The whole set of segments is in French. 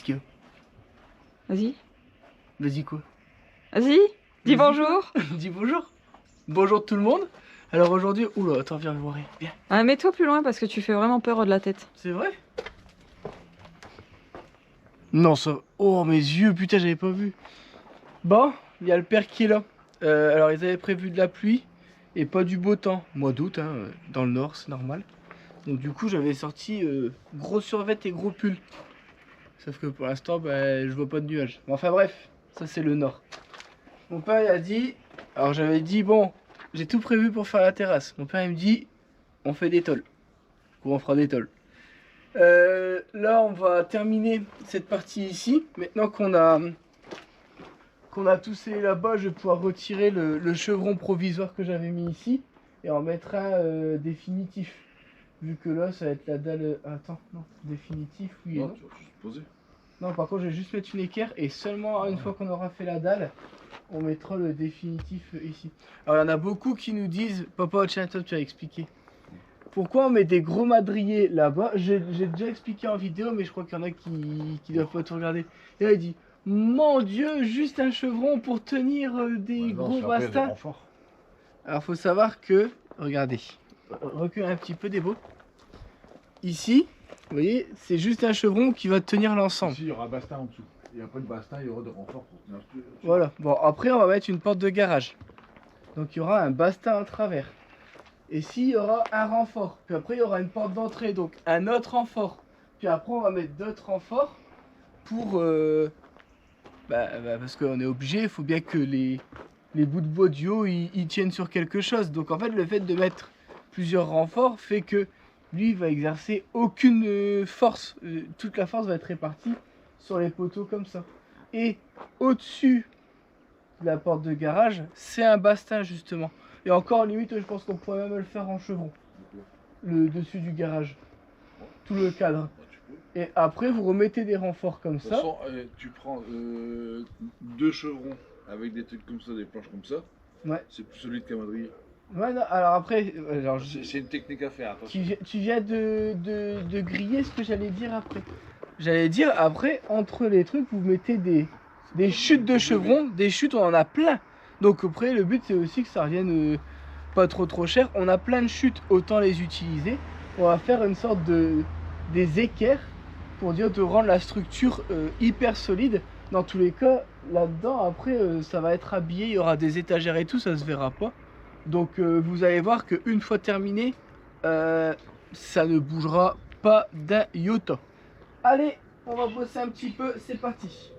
Qu'est-ce qu'il y a? Vas-y. Vas-y quoi? Vas-y. Dis bonjour. Dis bonjour. Bonjour tout le monde. Alors aujourd'hui... Oula, attends, viens voir. Viens. Ah, mets-toi plus loin parce que tu fais vraiment peur de la tête. C'est vrai? Non, ça... Oh, mes yeux, putain, j'avais pas vu. Bon, il y a le père qui est là. Alors, ils avaient prévu de la pluie et pas du beau temps. Mois d'août, hein, dans le nord, c'est normal. Donc du coup, j'avais sorti gros survêt et gros pull. Sauf que pour l'instant, bah, je vois pas de nuages. Enfin bref, ça c'est le nord. Mon père il a dit... Alors j'avais dit, bon, j'ai tout prévu pour faire la terrasse. Mon père il me dit, on fait des tôles. Ou on fera des tôles. Là, on va terminer cette partie ici. Maintenant qu'on a tout scellé là-bas, je vais pouvoir retirer le chevron provisoire que j'avais mis ici et en mettre un définitif. Vu que là, ça va être la dalle... Attends, non, définitif, oui et non. Tu vas juste poser. Non, par contre, je vais juste mettre une équerre et seulement une fois qu'on aura fait la dalle, on mettra le définitif ici. Alors, il y en a beaucoup qui nous disent, Papa, tiens, toi, tu as expliqué. Pourquoi on met des gros madriers là-bas? J'ai déjà expliqué en vidéo, mais je crois qu'il y en a qui doivent pas tout regarder. Et là, il dit, mon Dieu, juste un chevron pour tenir des gros bastins. Alors, faut savoir que, regardez, recule un petit peu des beaux. Ici, vous voyez, c'est juste un chevron qui va tenir l'ensemble. Ici, il y aura un bastin en dessous. Il n'y a pas de bastin, il y aura de renfort pour tenir. Voilà. Bon, après, on va mettre une porte de garage. Donc, il y aura un bastin à travers. Et ici, il y aura un renfort. Puis après, il y aura une porte d'entrée, donc un autre renfort. Puis après, on va mettre d'autres renforts pour... parce qu'on est obligé, il faut bien que les bouts de bois du haut, ils tiennent sur quelque chose. Donc, en fait, le fait de mettre plusieurs renforts fait que lui, il va exercer aucune force. Toute la force va être répartie sur les poteaux comme ça. Et au-dessus de la porte de garage, c'est un bastin justement. Et encore limite, je pense qu'on pourrait même le faire en chevron. Le dessus du garage. Tout le cadre. Et après, vous remettez des renforts comme ça. De toute façon, tu prends deux chevrons avec des trucs comme ça, des planches comme ça. Ouais. C'est plus solide qu'un madrier. Ouais, non, alors après... C'est une technique à faire, attention. Tu viens de griller ce que j'allais dire après. J'allais dire, après, entre les trucs, vous mettez des chutes de chevrons. Des chutes, on en a plein. Donc après, le but, c'est aussi que ça revienne pas trop cher. On a plein de chutes, autant les utiliser. On va faire une sorte des équerres pour dire de rendre la structure hyper solide. Dans tous les cas, là-dedans, après, ça va être habillé. Il y aura des étagères et tout, ça se verra pas. Donc vous allez voir qu'une fois terminé, ça ne bougera pas d'un iota. Allez, on va bosser un petit peu, c'est parti.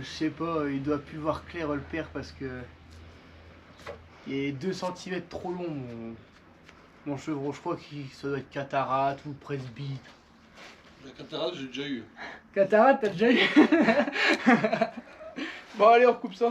Je sais pas, il doit plus voir clair le père parce que il est 2 cm trop long mon chevreau. Je crois que ça doit être cataracte ou presbyte. La cataracte, j'ai déjà eu. Cataracte, t'as déjà eu? Bon allez, on recoupe ça.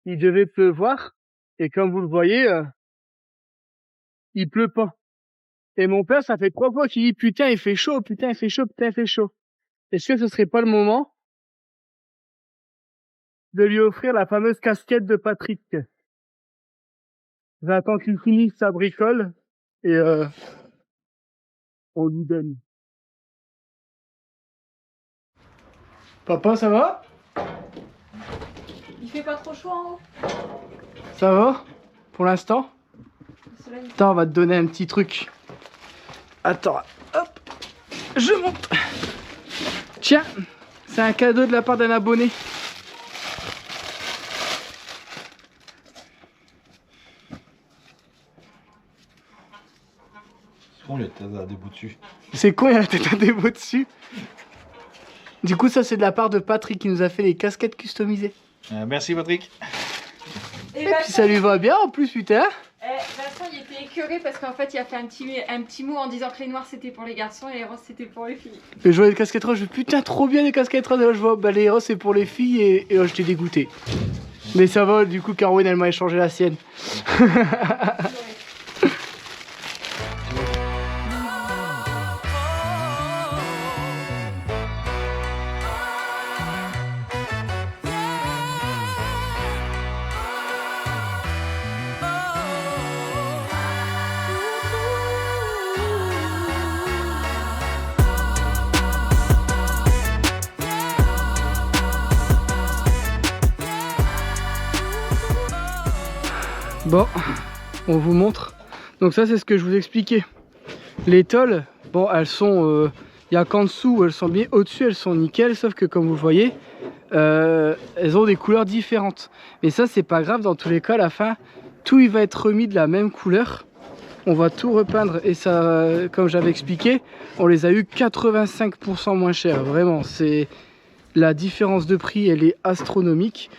il devait pleuvoir. Et comme vous le voyez, il pleut pas. Et mon père, ça fait 3 fois qu'il dit, putain, il fait chaud, putain, il fait chaud, putain, il fait chaud. Est-ce que ce serait pas le moment de lui offrir la fameuse casquette de Patrick? J'attends qu'il finisse sa bricole et on lui donne. Papa, ça va? Il fait pas trop chaud en haut. Ça va? Pour l'instant? Attends, on va te donner un petit truc. Attends, hop, je monte. Tiens, c'est un cadeau de la part d'un abonné. C'est con, il y a des bouts dessus. C'est con, il y a la tête à des mots dessus. Du coup, ça c'est de la part de Patrick qui nous a fait les casquettes customisées. Merci Patrick. Et Puis ça lui va bien en plus, putain. Vincent, il était écœuré parce qu'en fait, il a fait un petit mot en disant que les noirs c'était pour les garçons et les roses c'était pour les filles. Et je vois les casquettes roses, je dis putain, trop bien les casquettes roses. Et là, je vois, bah les roses c'est pour les filles et là, j'étais dégoûté. Mais ça va, du coup, Caroline elle m'a échangé la sienne. Bon, on vous montre. Donc ça c'est ce que je vous expliquais. Les tôles, bon elles sont, il y a qu'en dessous elles sont bien, au-dessus elles sont nickel, sauf que comme vous voyez, elles ont des couleurs différentes. Mais ça c'est pas grave, dans tous les cas à la fin, tout il va être remis de la même couleur. On va tout repeindre et ça, comme j'avais expliqué, on les a eu 85% moins chers. Vraiment, c'est la différence de prix, elle est astronomique.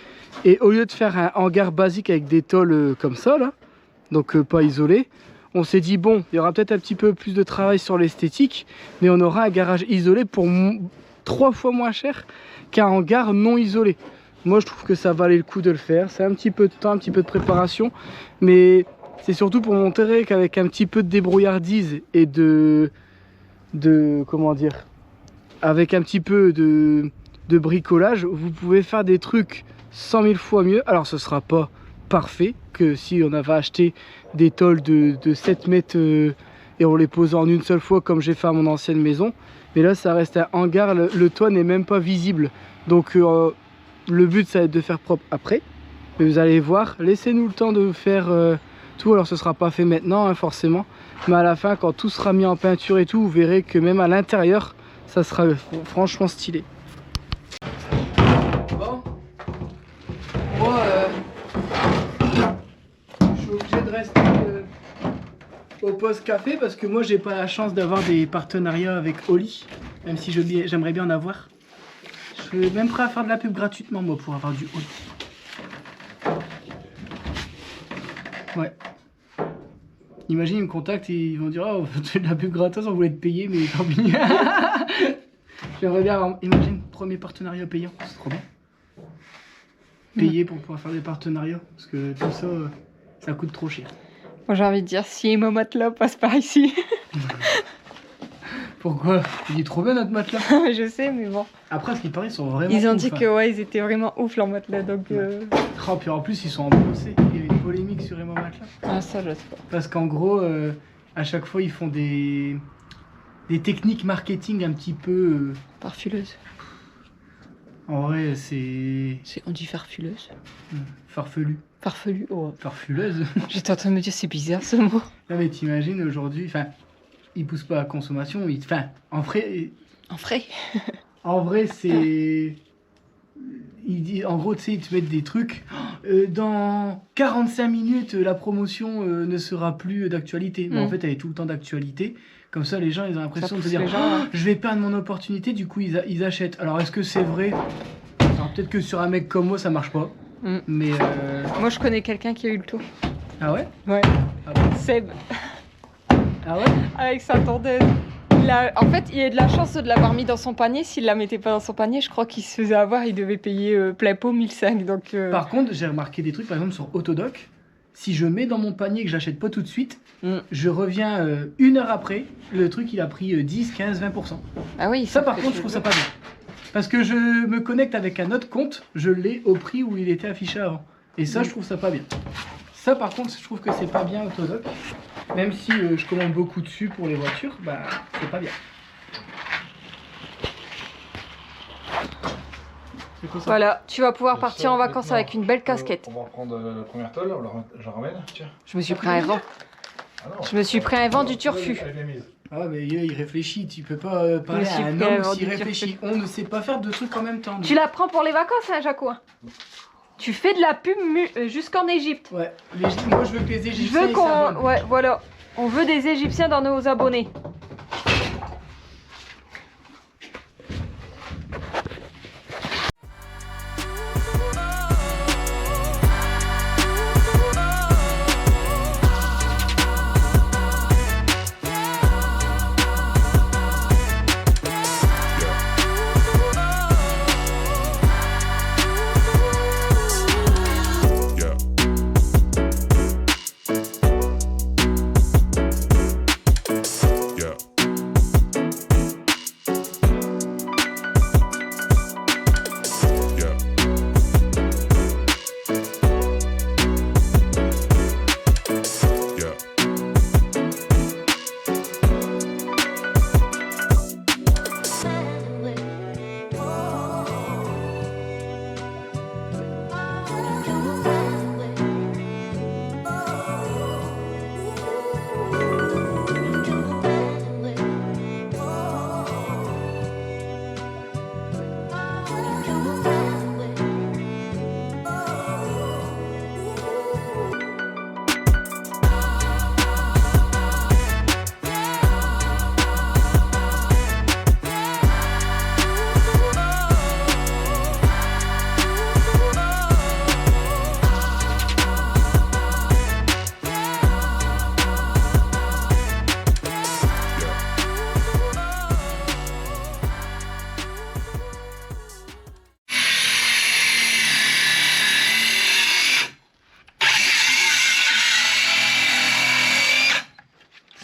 Et au lieu de faire un hangar basique avec des tôles comme ça, là, donc pas isolé, on s'est dit bon, il y aura peut-être un petit peu plus de travail sur l'esthétique, mais on aura un garage isolé pour 3 fois moins cher qu'un hangar non isolé. Moi je trouve que ça valait le coup de le faire, c'est un petit peu de temps, un petit peu de préparation, mais c'est surtout pour montrer qu'avec un petit peu de débrouillardise et comment dire, avec un petit peu de bricolage, vous pouvez faire des trucs 100 000 fois mieux. Alors ce sera pas parfait que si on avait acheté des tôles de 7 mètres et on les posait en une seule fois comme j'ai fait à mon ancienne maison, mais là ça reste un hangar, le toit n'est même pas visible, donc le but ça va être de faire propre après, mais vous allez voir, laissez-nous le temps de faire tout. Alors ce sera pas fait maintenant hein, forcément, mais à la fin quand tout sera mis en peinture et tout, vous verrez que même à l'intérieur ça sera franchement stylé. Bon, moi je suis obligé de rester au poste café parce que moi j'ai pas la chance d'avoir des partenariats avec Oli, même si j'aimerais bien en avoir. Je suis même prêt à faire de la pub gratuitement moi pour avoir du Oli. Ouais. Imagine ils me contactent et ils vont dire oh on fait de la pub gratos, on voulait te payer mais tant pis. J'aimerais bien avoir, imagine, premier partenariat payant, c'est trop bien. Payer pour pouvoir faire des partenariats, parce que tout ça, ça coûte trop cher. Moi j'ai envie de dire si mon matelas passe par ici. Pourquoi? Il est trop bien notre matelas. Je sais mais bon. Après ce qui paraît ils sont vraiment Ils ont ouf, dit hein. que ouais ils étaient vraiment ouf leurs matelas donc... Oh, puis en plus ils sont en procès, il y a une polémique sur Emma Matelas. Ah ça je sais pas. Parce qu'en gros, à chaque fois ils font des techniques marketing un petit peu... Farfuleuse. En vrai c'est... On dit farfuleuse. Farfelu. Farfelu, oh. Farfuleuse. J'étais en train de me dire c'est bizarre ce mot. Non mais t'imagines aujourd'hui, enfin, ils poussent pas à la consommation, enfin, en vrai... En frais. En vrai c'est... En gros, tu sais, ils te mettent des trucs. Dans 45 minutes, la promotion ne sera plus d'actualité. Mais en fait, elle est tout le temps d'actualité. Comme ça, les gens, ils ont l'impression de se dire je vais perdre mon opportunité, du coup, ils achètent. Alors, est-ce que c'est vrai? Alors, peut-être que sur un mec comme moi, ça marche pas. Mais. Moi, je connais quelqu'un qui a eu le tour. Ah ouais? Ouais. Ah ouais? Seb. Ah ouais? Avec sa tondeuse. En fait, il a de la chance de l'avoir mis dans son panier. S'il la mettait pas dans son panier, je crois qu'il se faisait avoir. Il devait payer plein pot 1005. Donc, Par contre, j'ai remarqué des trucs, par exemple sur Autodoc. Si je mets dans mon panier que je l'achète pas tout de suite, je reviens 1 heure après, le truc il a pris 10, 15, 20%. Ah oui, Ça par contre, je trouve ça pas bien. Parce que je me connecte avec un autre compte, je l'ai au prix où il était affiché avant. Et ça, je trouve ça pas bien. Ça par contre, je trouve que c'est pas bien Autodoc. Même si je commande beaucoup dessus pour les voitures, bah c'est pas bien. Voilà, tu vas pouvoir partir en vacances avec une belle casquette. On va reprendre la première tôle, je la ramène. Tiens. Je me suis pris un vent. Ah non, Je me suis pris un vent du turfu. Ah mais il réfléchit, tu peux pas parler à un homme s'il réfléchit. On ne sait pas faire deux trucs en même temps. Tu la prends pour les vacances, hein, Jaco? Tu fais de la pub jusqu'en Égypte. Ouais, moi je veux que les Je Égyptiens veux ils qu'on... s'abonnent. Ouais, voilà. On veut des Égyptiens dans nos abonnés.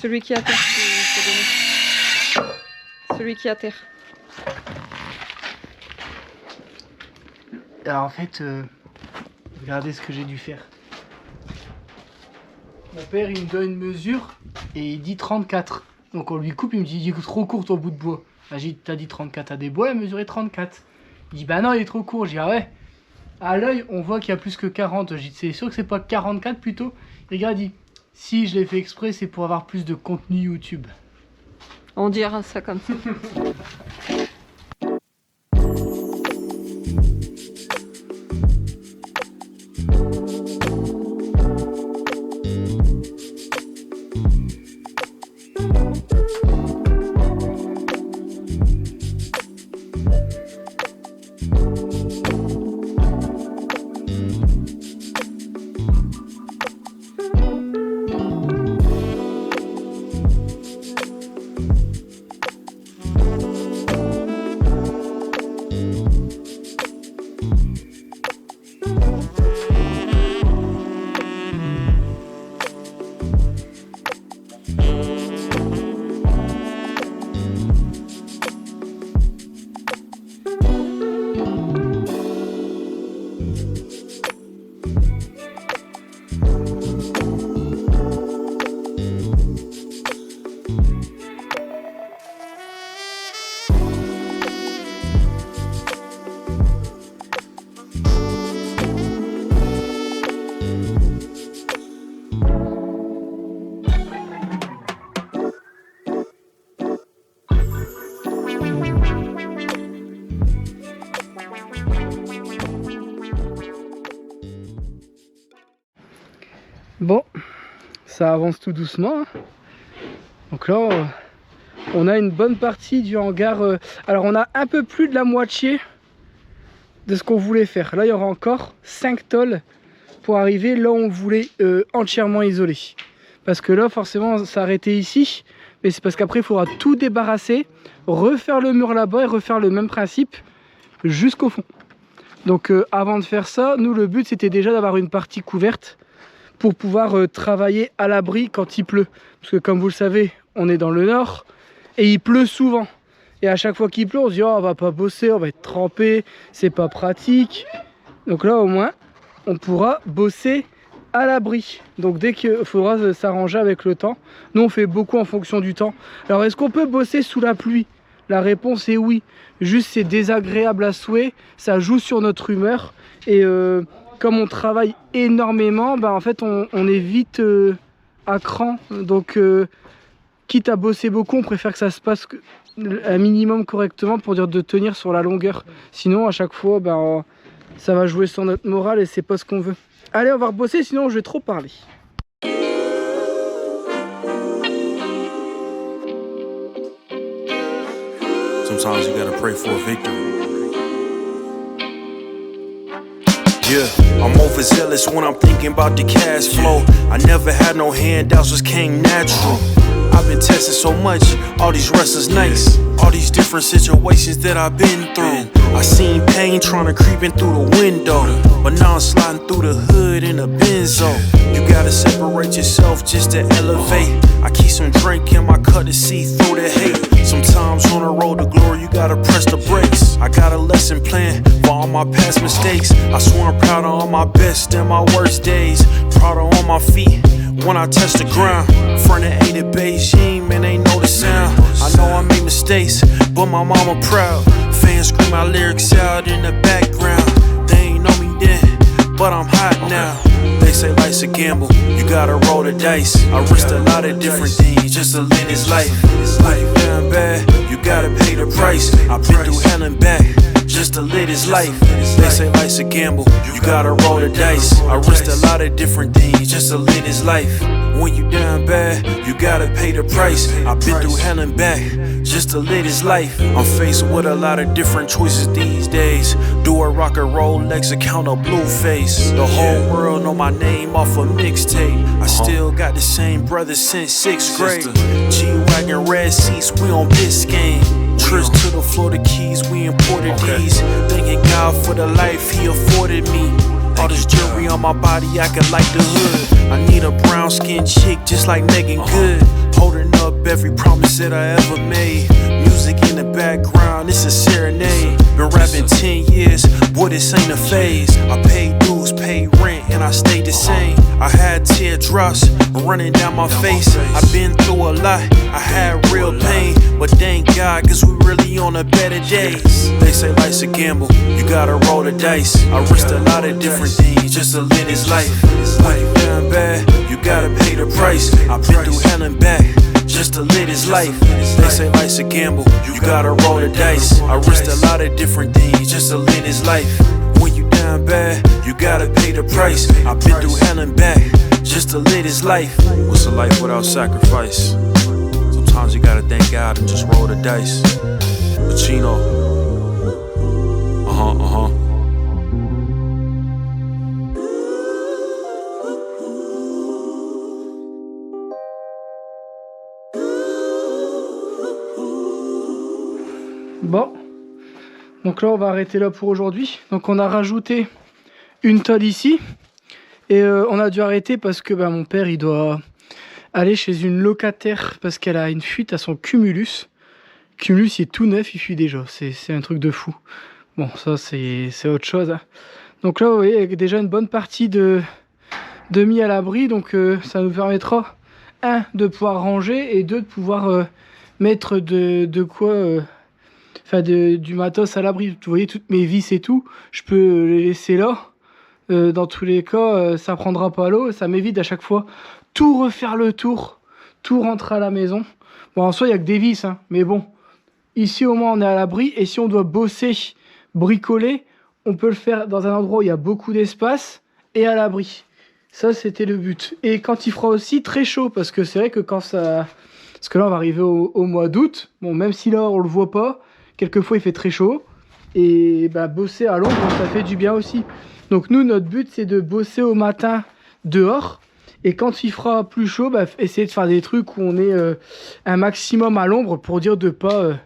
Celui qui est à terre, c'est donné. Celui qui est à terre. Alors en fait, regardez ce que j'ai dû faire. Mon père il me donne une mesure et il dit 34. Donc on lui coupe, il me dit il est trop court ton bout de bois. Bah, j'ai dit t'as dit 34 à des bois, il a mesuré 34. Il dit bah non il est trop court. Je dis ah ouais. À l'œil on voit qu'il y a plus que 40. Je dis c'est sûr que c'est pas 44 plutôt. Et regarde il dit si je l'ai fait exprès c'est pour avoir plus de contenu YouTube. On dira ça comme ça. Bon, ça avance tout doucement. Hein. Donc là, on a une bonne partie du hangar. Alors on a un peu plus de la moitié de ce qu'on voulait faire. Là, il y aura encore 5 tôles pour arriver là où on voulait entièrement isoler. Parce que là, forcément, s'arrêter ici, mais c'est parce qu'après il faudra tout débarrasser, refaire le mur là-bas et refaire le même principe jusqu'au fond. Donc avant de faire ça, nous le but c'était déjà d'avoir une partie couverte pour pouvoir travailler à l'abri quand il pleut. Parce que comme vous le savez, on est dans le nord et il pleut souvent. Et à chaque fois qu'il pleut, on se dit oh, on va pas bosser, on va être trempé, c'est pas pratique. Donc là au moins, on pourra bosser à l'abri. Donc dès qu'il faudra s'arranger avec le temps. Nous on fait beaucoup en fonction du temps. Alors est-ce qu'on peut bosser sous la pluie? La réponse est oui. Juste c'est désagréable à souhait, ça joue sur notre humeur. Et comme on travaille énormément, bah, en fait on est vite à cran. Donc quitte à bosser beaucoup, on préfère que ça se passe un minimum correctement pour dire de tenir sur la longueur. Sinon à chaque fois bah, ça va jouer sur notre morale et c'est pas ce qu'on veut. Allez, on va rebosser, sinon je vais trop parler. Sometimes you gotta pray for a victory. Yeah, I'm overzealous when I'm thinking about the cash flow. I never had no handouts, just came natural. I've been tested so much, all these restless nights, all these different situations that I've been through. I seen pain trying to creep in through the window, but now I'm sliding through the hood in a Benzo. You gotta separate yourself just to elevate. I keep some drink in my cup to see through the hate. Sometimes on the road to glory, you gotta press the brakes. I got a lesson plan for all my past mistakes. I swear I'm proud of all my best and my worst days. Proud of all my feet when I touch the ground. Front of 8 at Beijing, man, they know the sound. I know I made mistakes, but my mama proud. Fans scream my lyrics out in the background. They ain't know me then, but I'm hot now. They say life's a gamble, you gotta roll the dice. I risked a lot of different things just to live this life. Life down bad, you gotta pay the price. I've been through hell and back just to live this life. They say life's a gamble, you gotta roll the dice. I risked a lot of different things just to live this life. When you down bad, you gotta pay the price. I've been through hell and back just to live this life. I'm faced with a lot of different choices these days. Do a rock and Rolex account of Blueface. The whole world know my name off a mixtape. I still got the same brother since 6th grade. G-Wagon, red seats, we on Biscayne. Trips to the Florida Keys, we imported these. Thanking God for the life he afforded me. All this jewelry on my body, acting like the hood. I need a brown skinned chick just like Megan Good. Holding up every promise that I ever made. Music in the background, it's a serenade. Been rapping 10 years, boy, this ain't a phase. I paid dues, paid rent, and I stayed the same. I had teardrops running down my face. I've been through a lot, I had real pain. But thank God, cause we really on the better days. They say life's a gamble, you gotta roll the dice. I risked a lot of different things just to live this life. Life down bad, you gotta pay the price. I've been through hell and back just to live this life. They say life's a gamble, you gotta roll the dice. I risked a lot of different things just to live this life. When you down bad, you gotta pay the price. I've been through hell and back just to live this life. What's a life without sacrifice? Sometimes you gotta thank God and just roll the dice. Pacino. Bon, donc là on va arrêter là pour aujourd'hui. Donc on a rajouté une tôle ici et on a dû arrêter parce que mon père il doit aller chez une locataire parce qu'elle a une fuite à son Cumulus. Cumulus il est tout neuf, il fuit déjà, c'est un truc de fou. Bon ça c'est autre chose hein. Donc là vous voyez il y a déjà une bonne partie de mis à l'abri, donc ça nous permettra de pouvoir ranger et de pouvoir mettre de quoi... du matos à l'abri. Vous voyez toutes mes vis et tout, je peux les laisser là. Dans tous les cas, ça prendra pas l'eau, ça m'évite à chaque fois tout refaire le tour, tout rentrer à la maison. Bon, en soi, il n'y a que des vis, hein, mais bon, ici au moins on est à l'abri. Et si on doit bosser, bricoler, on peut le faire dans un endroit où il y a beaucoup d'espace et à l'abri. Ça, c'était le but. Et quand il fera aussi très chaud, parce que c'est vrai que quand ça... Parce que là, on va arriver au mois d'août. Bon, même si là, on le voit pas, quelquefois, il fait très chaud. Et bosser à l'ombre, ça fait du bien aussi. Donc nous, notre but, c'est de bosser au matin dehors. Et quand il fera plus chaud, bah, essayez de faire des trucs où on est un maximum à l'ombre pour dire de pas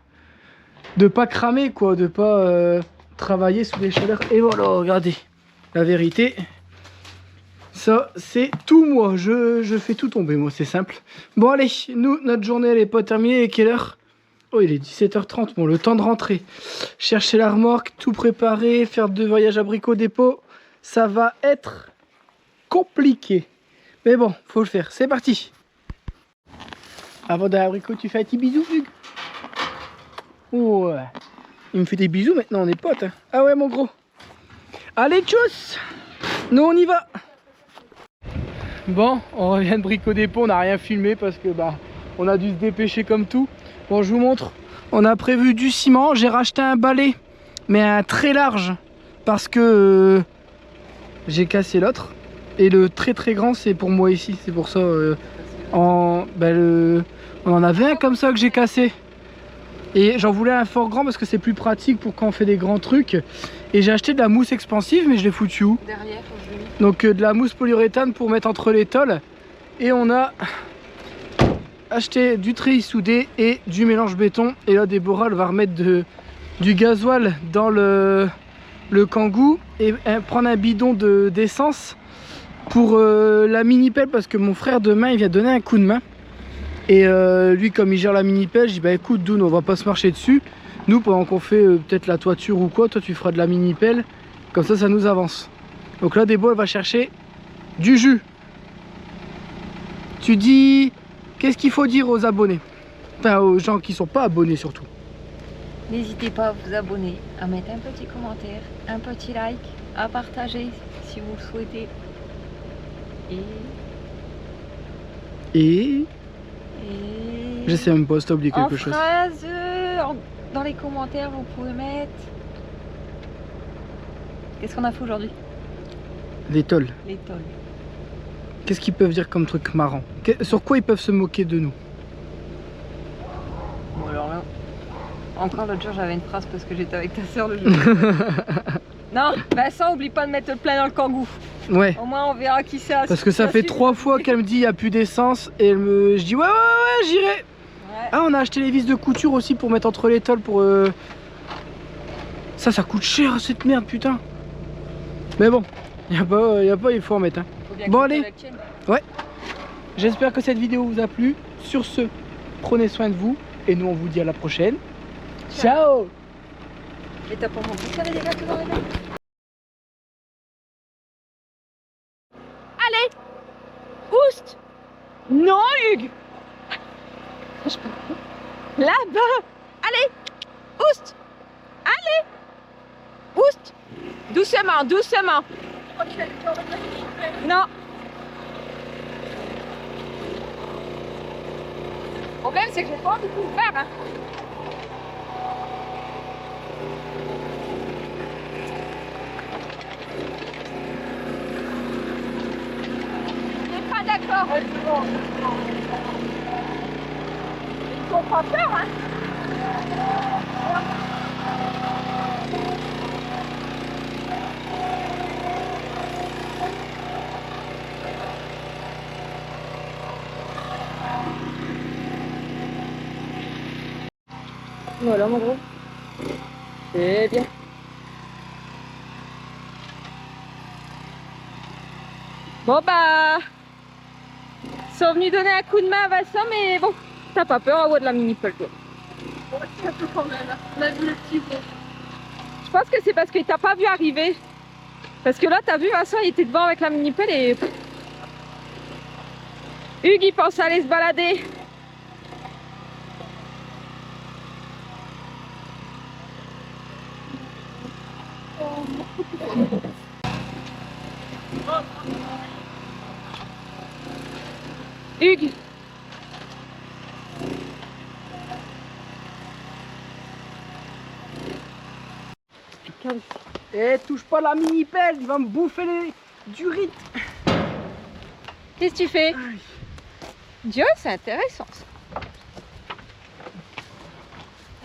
cramer, quoi, de pas travailler sous des chaleurs. Et voilà, regardez, la vérité, ça c'est tout moi, je fais tout tomber moi, c'est simple. Bon allez, nous, notre journée elle est pas terminée, et quelle heure? Oh, il est 17h30, bon, le temps de rentrer. Chercher la remorque, tout préparer, faire 2 voyages abricots dépôt, ça va être compliqué. Mais bon, faut le faire, c'est parti. Avant d'aller à l'abricot, tu fais un petit bisou, Hugues? Ouais. Il me fait des bisous maintenant, on est potes. Hein. Ah ouais, mon gros. Allez, tchuss. Nous, on y va. Bon, on revient de Brico Dépôt, on n'a rien filmé parce que bah on a dû se dépêcher comme tout. Bon, je vous montre. On a prévu du ciment. J'ai racheté un balai, mais un très large parce que j'ai cassé l'autre. Et le très très grand, c'est pour moi ici. C'est pour ça. On en avait un comme ça que j'ai cassé. Et j'en voulais un fort grand parce que c'est plus pratique pour quand on fait des grands trucs. Et j'ai acheté de la mousse expansive, mais je l'ai foutu où? Derrière, je l'ai mis. Donc de la mousse polyuréthane pour mettre entre les tôles. Et on a acheté du treillis soudé et du mélange béton. Et là, Déborah elle va remettre du gasoil dans le Kangoo et prendre un bidon d'essence pour la mini pelle parce que mon frère demain il vient donner un coup de main. Et lui, comme il gère la mini pelle, je dis bah écoute Doun, on va pas se marcher dessus. Nous, pendant qu'on fait peut-être la toiture ou quoi, toi tu feras de la mini pelle. Comme ça, ça nous avance. Donc là, Débo, elle va chercher du jus. Tu dis, qu'est-ce qu'il faut dire aux abonnés? Enfin, aux gens qui sont pas abonnés surtout. N'hésitez pas à vous abonner, à mettre un petit commentaire, un petit like, à partager si vous le souhaitez. Et je sais même pas si t'as oublié quelque chose. Phrase, dans les commentaires, vous pouvez mettre... Qu'est-ce qu'on a fait aujourd'hui? Les tôles. Les tôles. Qu'est-ce qu'ils peuvent dire comme truc marrant? Sur quoi ils peuvent se moquer de nous? Bon alors là, encore l'autre jour j'avais une phrase parce que j'étais avec ta soeur le jour. Non, Vincent, oublie pas de mettre le plein dans le Kangoo. Ouais. Au moins on verra qui c'est. Parce que ça fait 3 fois qu'elle me dit il n'y a plus d'essence et je dis ouais j'irai. Ouais. Ah, on a acheté les vis de couture aussi pour mettre entre les tôles pour ça coûte cher cette merde putain. Mais bon, y a pas, il faut en mettre hein. Faut bien Bon que allez. la tienne. Ouais. J'espère que cette vidéo vous a plu. Sur ce, prenez soin de vous et nous on vous dit à la prochaine. Ciao. Et t'as pas mon goût, ça avait des gâteaux dans les mains. Allez, Oust. Non, Hugues. Là-bas. Allez, Oust. Allez, Oust. Doucement, doucement. Non. Le problème, c'est que j'ai pas envie de tout faire. Hein. Pas d'accord. Ils n'ont pas peur, hein. Voilà mon gros. C'est bien. Bon bah, ils sont venus donner un coup de main à Vincent, mais bon, t'as pas peur à avoir de la mini-pelle toi. Je pense que c'est parce qu'il t'a pas vu arriver. Parce que là, t'as vu Vincent, il était devant avec la mini-pelle et... Hugues, il pense aller se balader. Hugues. Eh, touche pas la mini pelle, il va me bouffer du rite. Qu'est-ce que tu fais? Dieu, c'est intéressant ça.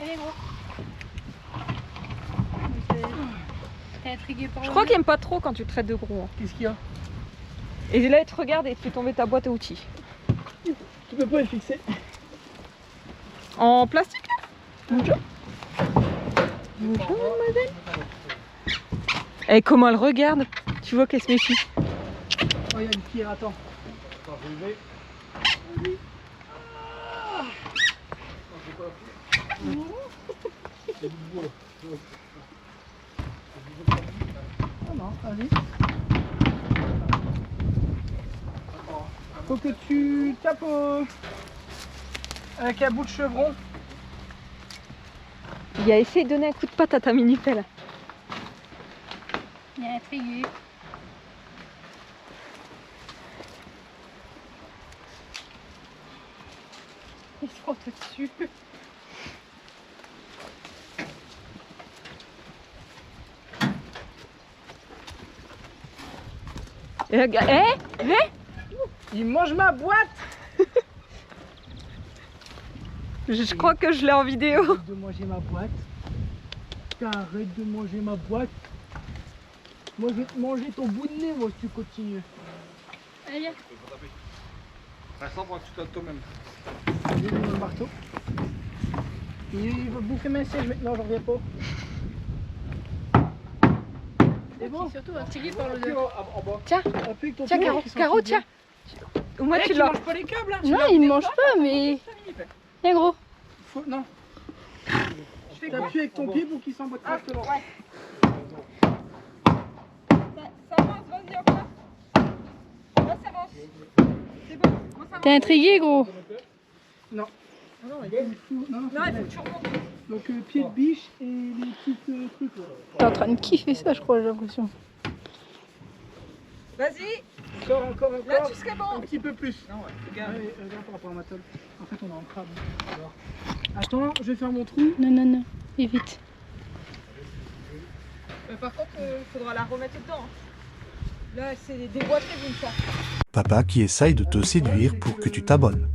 Allez gros. T'es intrigué par... Je crois qu'il aime pas trop quand tu le traites de gros. Hein. Qu'est-ce qu'il y a? Et là, il te regarde et il te fait tomber ta boîte à outils. Tu peux pas les fixer. En plastique là? Bonjour. Bonjour mademoiselle. Et comment elle regarde? Tu vois qu'elle se méfie. Oh, il y a une pierre, attends. Attends, je vais lever. Ah non, vas-y. Faut que tu tapes avec un bout de chevron. Il a essayé de donner un coup de patte à ta mini-pelle. Il y a un tréguier. Il se frotte dessus. Et regarde, Il mange ma boîte. je crois que je l'ai en vidéo. Arrête de manger ma boîte. Arrête de manger ma boîte. Moi je vais te manger ton bout de nez moi si tu continues. Allez, viens. Vincent, prends tu tapes toi-même. J'ai le marteau. Il va bouffer ma siège maintenant, j'en reviens pas. C'est bon. Surtout un tréguier par le Appuie dos. en bas. Tiens. Appuie avec ton Tiens, pied Caro, qui Caro, s'enfuit tiens. Moi, bien. tu Tu l'as. manges pas les câbles là. Non, il mange pas, mais. Viens, gros. Non. T'appuies avec ton pied pour qu'il s'emboîte correctement. Ça avance, vas-y encore. Là, ça avance. C'est bon. T'es intrigué, gros. Non. Non, il faut Non, il faut que tu remontes. donc pied de biche et les petits trucs là. T'es en train de kiffer ça, je crois, j'ai l'impression. Vas-y, Encore. là, tu serais Un bon. petit peu plus. Non, ouais, Regarde par rapport à ma tôle. En fait, on est en crabe. Alors. Attends, je vais faire mon trou. Non, évite. Par contre, il faudra la remettre dedans. Là, c'est déboîté d'une ça. Papa qui essaye de te séduire pour que tu t'abonnes.